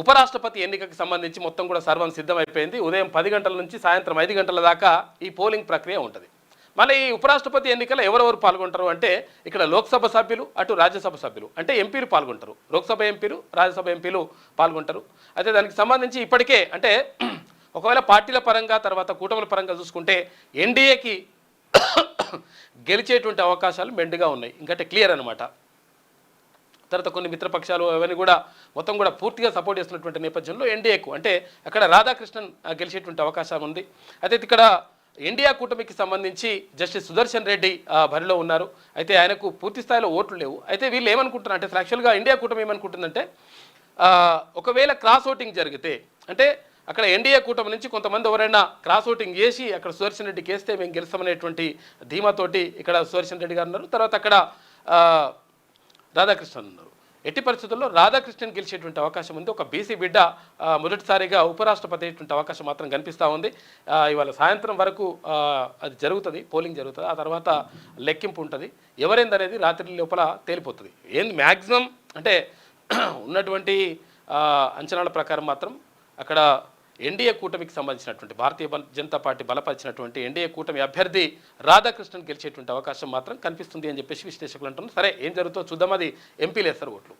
ఉపరాష్ట్రపతి ఎన్నికకు సంబంధించి మొత్తం కూడా సర్వం సిద్ధమైపోయింది. ఉదయం 10 గంటల నుంచి సాయంత్రం 5 గంటల దాకా ఈ పోలింగ్ ప్రక్రియ ఉంటుంది. మళ్ళీ ఈ ఉపరాష్ట్రపతి ఎన్నికల్లో ఎవరెవరు పాల్గొంటారు అంటే ఇక్కడ లోక్సభ సభ్యులు, అటు రాజ్యసభ సభ్యులు అంటే ఎంపీలు పాల్గొంటారు. లోక్సభ ఎంపీలు, రాజ్యసభ ఎంపీలు పాల్గొంటారు. అయితే దానికి సంబంధించి ఇప్పటికే అంటే ఒకవేళ పార్టీల పరంగా తర్వాత కూటముల పరంగా చూసుకుంటే ఎన్డీఏకి గెలిచేటువంటి అవకాశాలు మెండుగా ఉన్నాయి, ఇంకంటే క్లియర్ అనమాట. తర్వాత కొన్ని మిత్రపక్షాలు అవన్నీ కూడా మొత్తం కూడా పూర్తిగా సపోర్ట్ చేస్తున్నటువంటి నేపథ్యంలో ఎన్డీఏకు అంటే అక్కడ రాధాకృష్ణన్ గెలిచేటువంటి అవకాశం ఉంది. అయితే ఇక్కడ ఇండియా కూటమికి సంబంధించి జస్టిస్ సుదర్శన్ రెడ్డి బరిలో ఉన్నారు. అయితే ఆయనకు పూర్తి స్థాయిలో ఓట్లు లేవు. అయితే వీళ్ళు ఏమనుకుంటున్నారు అంటే యాక్చువల్గా ఇండియా కూటమి ఏమనుకుంటుందంటే ఒకవేళ క్రాస్ ఓటింగ్ జరిగితే అంటే అక్కడ ఎన్డీఏ కూటమి నుంచి కొంతమంది ఎవరైనా క్రాస్ ఓటింగ్ చేసి అక్కడ సుదర్శన్ రెడ్డికి వేస్తే మేము గెలుస్తామనేటువంటి ధీమాతోటి ఇక్కడ సుదర్శన్ రెడ్డి గారు ఉన్నారు. తర్వాత అక్కడ రాధాకృష్ణన్ ఉన్నారు. ఎట్టి పరిస్థితుల్లో రాధాకృష్ణన్ గెలిచేటువంటి అవకాశం ఉంది. ఒక బీసీ బిడ్డ మొదటిసారిగా ఉపరాష్ట్రపతి అయ్యేటువంటి అవకాశం మాత్రం కనిపిస్తూ ఉంది. ఇవాళ సాయంత్రం వరకు అది జరుగుతుంది, పోలింగ్ జరుగుతుంది. ఆ తర్వాత లెక్కింపు ఉంటుంది. ఎవరైందనేది రాత్రి లోపల తేలిపోతుంది. ఏంది మ్యాక్సిమం అంటే ఉన్నటువంటి అంచనాల ప్రకారం మాత్రం అక్కడ ఎన్డీఏ కూటమికి సంబంధించినటువంటి భారతీయ జనతా పార్టీ బలపరిచినటువంటి ఎన్డీఏ కూటమి అభ్యర్థి రాధాకృష్ణన్ గెలిచేటువంటి అవకాశం మాత్రం కనిపిస్తుంది అని చెప్పేసి విశ్లేషకులు అంటున్నారు. సరే ఏం జరుగుతుందో చూద్దాం. అది ఎంపీలు వేస్తారు ఓట్లు.